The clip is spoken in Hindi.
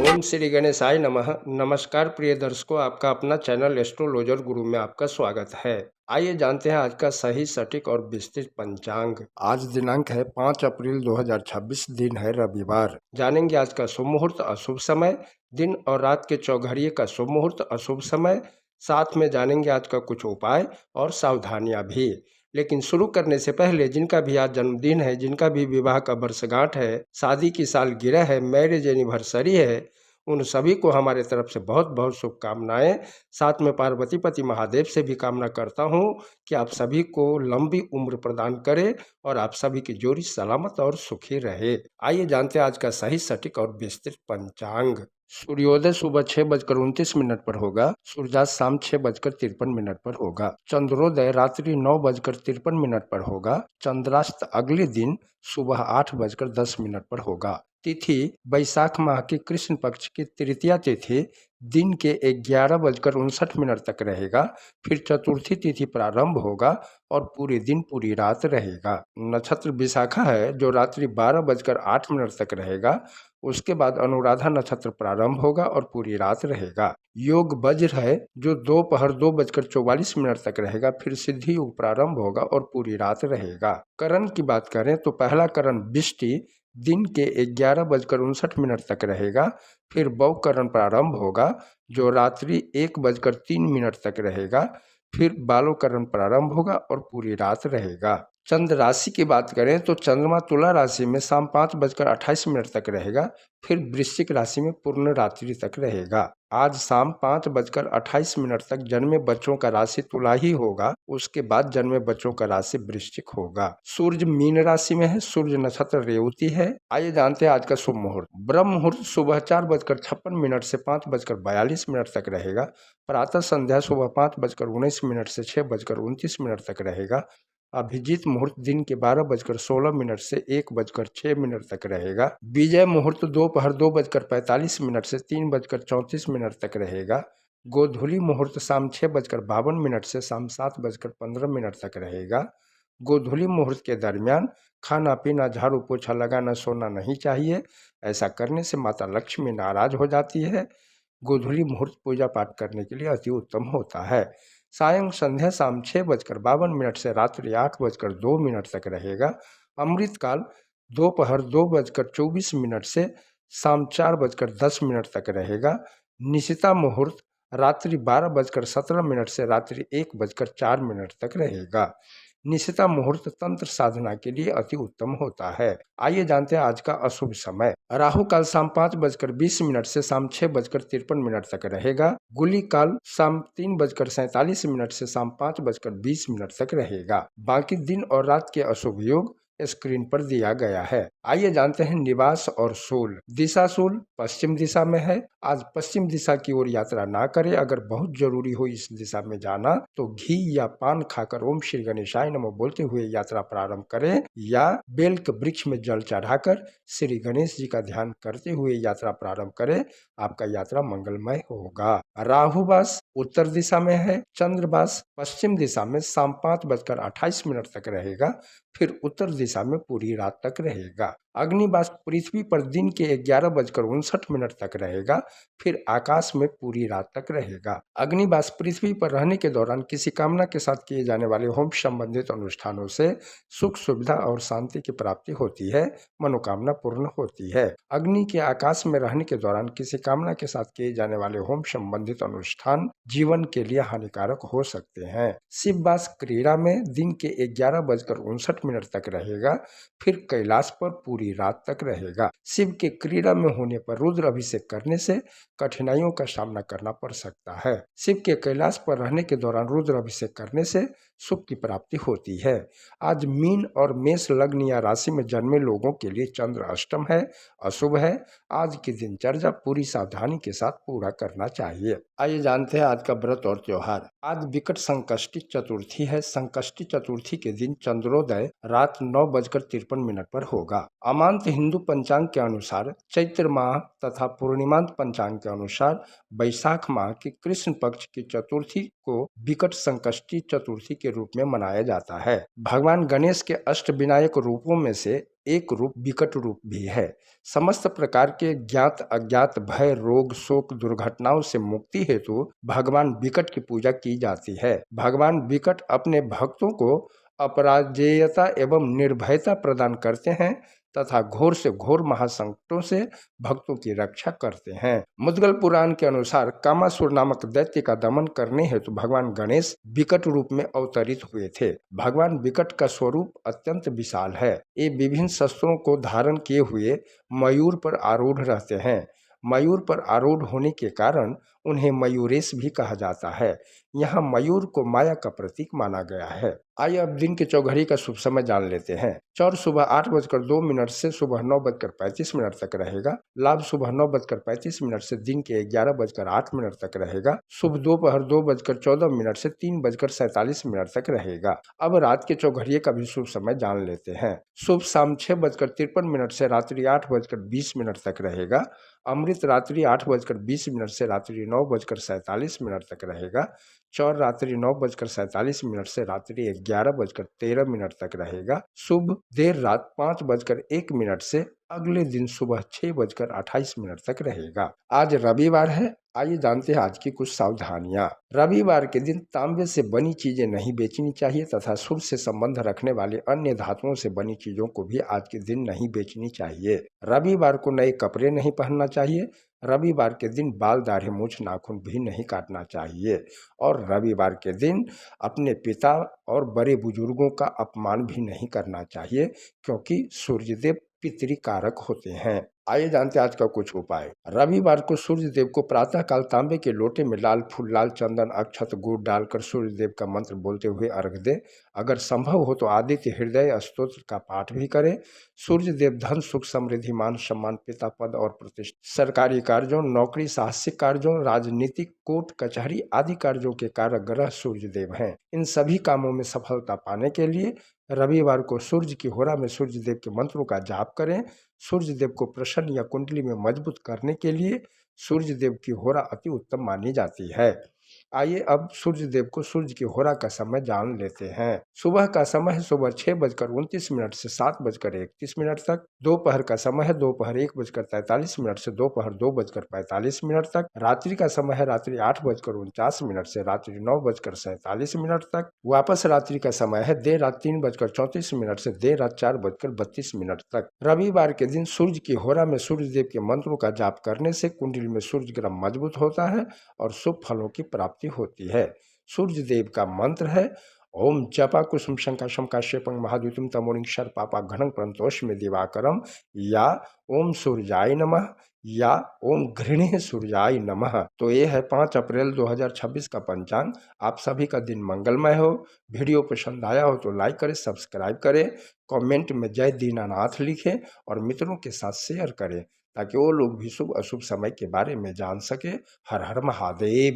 ओम श्री गणेशाय नमः। नमस्कार प्रिय दर्शकों, आपका अपना चैनल एस्ट्रोलॉजर गुरु में आपका स्वागत है। आइए जानते हैं आज का सही सटीक और विस्तृत पंचांग। आज दिनांक है 5 अप्रैल 2026, दिन है रविवार। जानेंगे आज का शुभ मुहूर्त, अशुभ समय, दिन और रात के चौघड़िए का शुभ मुहूर्त, अशुभ समय। साथ में जानेंगे आज का कुछ उपाय और सावधानियां भी। लेकिन शुरू करने से पहले जिनका भी आज जन्मदिन है, जिनका भी विवाह का वर्षगांठ है, शादी की सालगिरह है, मैरिज एनिवर्सरी है, उन सभी को हमारे तरफ से बहुत बहुत शुभकामनाएं। साथ में पार्वती पति महादेव से भी कामना करता हूं कि आप सभी को लंबी उम्र प्रदान करे और आप सभी की जोड़ी सलामत और सुखी रहे। आइए जानते हैं आज का सही सटीक और विस्तृत पंचांग। सूर्योदय सुबह 6:29 पर होगा। सूर्यास्त शाम 6:53 पर होगा। चंद्रोदय रात्रि 9:53 पर होगा। चंद्रास्त अगले दिन सुबह 8:10 पर होगा। तिथि बैसाख माह की कृष्ण पक्ष की तृतीया तिथि दिन के 11:59 तक रहेगा। फिर चतुर्थी तिथि प्रारंभ होगा और पूरे दिन पूरी रात रहेगा। नक्षत्र विशाखा है जो रात्रि 12:08 तक रहेगा। उसके बाद अनुराधा नक्षत्र प्रारंभ होगा और पूरी रात रहेगा। योग वज्र है जो दोपहर 2:44 तक रहेगा। फिर सिद्धि योग प्रारंभ होगा और पूरी रात रहेगा। करण की बात करें तो पहला करण बिष्टि दिन के 11:59 तक रहेगा। फिर बौकरण प्रारंभ होगा जो रात्रि 1:03 तक रहेगा। फिर बालोकरण प्रारंभ होगा और पूरी रात रहेगा। चंद्र राशि की बात करें तो चंद्रमा तुला राशि में शाम 5:28 तक रहेगा। फिर वृश्चिक राशि में पूर्ण रात्रि तक रहेगा। आज शाम 5:28 तक जन्मे बच्चों का राशि तुला ही होगा। उसके बाद जन्मे बच्चों का राशि वृश्चिक होगा। सूर्य मीन राशि में है। सूर्य नक्षत्र रेवती है। आइए जानते हैं आज का शुभ मुहूर्त। ब्रह्म मुहूर्त सुबह 4:56 से 5:42 तक रहेगा। प्रातः संध्या सुबह 5:19 से 6:29 तक रहेगा। अभिजीत मुहूर्त दिन के 12:16 से 1:06 तक रहेगा। विजय मुहूर्त दोपहर 2:45 से 3:34 तक रहेगा। गोधूली मुहूर्त शाम 6:52 से शाम 7:15 तक रहेगा। गोधूली मुहूर्त के दरमियान खाना पीना, झाड़ू पोछा लगाना, सोना नहीं चाहिए। ऐसा करने से माता लक्ष्मी नाराज हो जाती है। गोधूली मुहूर्त पूजा पाठ करने के लिए अति उत्तम होता है। सायं संध्या शाम 6:52 से रात्रि 8:02 तक रहेगा। अमृत काल दोपहर 2:24 से शाम 4:10 तक रहेगा। निशिता मुहूर्त रात्रि 12:17 से रात्रि 1:04 तक रहेगा। निशिता मुहूर्त तंत्र साधना के लिए अति उत्तम होता है। आइए जानते हैं आज का अशुभ समय। राहु काल शाम 5:20 से शाम 6:53 तक रहेगा। गुली काल शाम 3:47 से शाम 5:20 तक रहेगा। बाकी दिन और रात के अशुभ योग स्क्रीन पर दिया गया है। आइए जानते हैं निवास और शूल। दिशा शूल पश्चिम दिशा में है। आज पश्चिम दिशा की ओर यात्रा ना करें। अगर बहुत जरूरी हो इस दिशा में जाना तो घी या पान खाकर ओम श्री गणेशाय नमः बोलते हुए यात्रा प्रारंभ करें, या बेल के वृक्ष में जल चढ़ाकर श्री गणेश जी का ध्यान करते हुए यात्रा प्रारंभ करें। आपका यात्रा मंगलमय होगा। राहुवास उत्तर दिशा में है। चंद्रवास पश्चिम दिशा में शाम 5:28 तक रहेगा। फिर उत्तर दिशा में पूरी रात तक रहेगा। अग्निवास पृथ्वी पर दिन के 11:59 तक रहेगा। फिर आकाश में पूरी रात तक रहेगा। अग्निवास पृथ्वी पर रहने के दौरान किसी कामना के साथ किए जाने वाले होम संबंधित अनुष्ठानों से सुख सुविधा और शांति की प्राप्ति होती है, मनोकामना पूर्ण होती है। अग्नि के आकाश में रहने के दौरान किसी कामना के साथ किए जाने वाले होम संबंधित अनुष्ठान जीवन के लिए हानिकारक हो सकते हैं। शिववास क्रीड़ा में दिन के 11:59 तक रहेगा। फिर कैलाश पर पूरी रात तक रहेगा। शिव के क्रीड़ा में होने पर रुद्र अभिषेक करने से कठिनाइयों का सामना करना पड़ सकता है। शिव के कैलाश पर रहने के दौरान रुद्र अभिषेक करने से सुख की प्राप्ति होती है। आज मीन और मेष लग्न या राशि में जन्मे लोगों के लिए चंद्र अष्टम है, अशुभ है। आज की दिनचर्या पूरी सावधानी के साथ पूरा करना चाहिए। आइए जानते हैं आज का व्रत और त्योहार। आज विकट संकष्टी चतुर्थी है। संकष्टी चतुर्थी के दिन चंद्रोदय रात 9:53 पर होगा। अमांत हिंदू पंचांग के अनुसार चैत्र माह तथा पूर्णिमांत पंचांग के अनुसार बैसाख माह की कृष्ण पक्ष की चतुर्थी को विकट संकष्टी चतुर्थी के के रूप में मनाया जाता है। भगवान गणेश के अष्टविनायक रूपों में से एक रूप विकट रूप भी है। समस्त प्रकार के ज्ञात अज्ञात भय, रोग, शोक, दुर्घटनाओं से मुक्ति हेतु भगवान विकट की पूजा की जाती है। भगवान विकट अपने भक्तों को अपराजेयता एवं निर्भयता प्रदान करते हैं तथा घोर से घोर महासंकटों से भक्तों की रक्षा करते हैं। मुद्गल पुराण के अनुसार कामासुर नामक दैत्य का दमन करने हेतु भगवान गणेश विकट रूप में अवतरित हुए थे। भगवान विकट का स्वरूप अत्यंत विशाल है। ये विभिन्न शस्त्रों को धारण किए हुए मयूर पर आरूढ़ रहते हैं। मयूर पर आरूढ़ होने के कारण उन्हें मयूरेश भी कहा जाता है। यहाँ मयूर को माया का प्रतीक माना गया है। आइए अब दिन के चौघड़ी का शुभ समय जान लेते हैं। चौर सुबह 8:02 से सुबह 9:35 तक रहेगा। लाभ सुबह 9:35 से दिन के 11:08 तक रहेगा। शुभ दोपहर 2:14 से 3:47 तक रहेगा। अब रात के चौघड़िए का भी शुभ समय जान लेते हैं। शुभ शाम 6:53 से रात्रि 8:20 तक रहेगा। अमृत रात्रि 8:20 से रात्रि 9:47 तक रहेगा। चौर रात्रि 9:47 से रात्रि 11:13 तक रहेगा। शुभ देर रात 5:01 से अगले दिन सुबह 6:28 तक रहेगा। आज रविवार है। आइए जानते हैं आज की कुछ सावधानियां। रविवार के दिन तांबे से बनी चीजें नहीं बेचनी चाहिए तथा सूर्य से संबंध रखने वाले अन्य धातुओं से बनी चीजों को भी आज के दिन नहीं बेचनी चाहिए। रविवार को नए कपड़े नहीं पहनना चाहिए। रविवार के दिन बाल, दाढ़ी, मूछ, नाखून भी नहीं काटना चाहिए। और रविवार के दिन अपने पिता और बड़े बुजुर्गों का अपमान भी नहीं करना चाहिए, क्योंकि सूर्यदेव पितृकारक होते हैं। आइए जानते हैं आज का कुछ उपाय। रविवार को सूर्य देव को प्रातः काल तांबे के लोटे में लाल फूल, लाल चंदन, अक्षत, गुड़ डालकर सूर्य देव का मंत्र बोलते हुए अर्घ दे। अगर संभव हो तो आदित्य हृदय स्तोत्र का पाठ भी करें। सूर्य देव धन, सुख, समृद्धि, मान सम्मान, पिता पद और प्रतिष्ठा, सरकारी कार्यों, नौकरी, साहसिक कार्यों, राजनीतिक, कोर्ट कचहरी आदि कार्यों के कारक ग्रह सूर्य देव हैं। इन सभी कामों में सफलता पाने के लिए रविवार को सूर्य की होरा में सूर्य देव के मंत्रों का जाप करें। सूर्य देव को प्रसन्न या कुंडली में मजबूत करने के लिए सूर्य देव की होरा अति उत्तम मानी जाती है। आइए अब सूर्य देव को सूर्य की होरा का समय जान लेते हैं। सुबह का समय है सुबह 6:29 से 7:31 तक। दोपहर का समय है दोपहर 1:43 से दोपहर 2:45 तक। रात्रि का समय है रात्रि 8:49 से रात्रि 9:47 तक। वापस रात्रि का समय है देर रात 3:34 से देर रात 4:32 तक। रविवार के दिन सूर्य की होरा में सूर्य देव के मंत्रों का जाप करने से कुंडली में सूर्य ग्रह मजबूत होता है और शुभ फलों की प्राप्ति होती है। सूर्य देव का मंत्र है ओम जपा कुसुम शंकाशम काश्यपं महाद्युतिम तमोनिं शर्पापा घनं प्रंतोष में दिवाकरम, या ओम सूर्याय नमः, या ओम घृणे सूर्याय नमः। तो ये है 5 अप्रैल 2026 का पंचांग। आप सभी का दिन मंगलमय हो। वीडियो पसंद आया हो तो लाइक करें, सब्सक्राइब करें, कमेंट में जय दीनानाथ लिखें और मित्रों के साथ शेयर करें ताकि वो लोग भी शुभ अशुभ समय के बारे में जान सके। हर हर महादेव।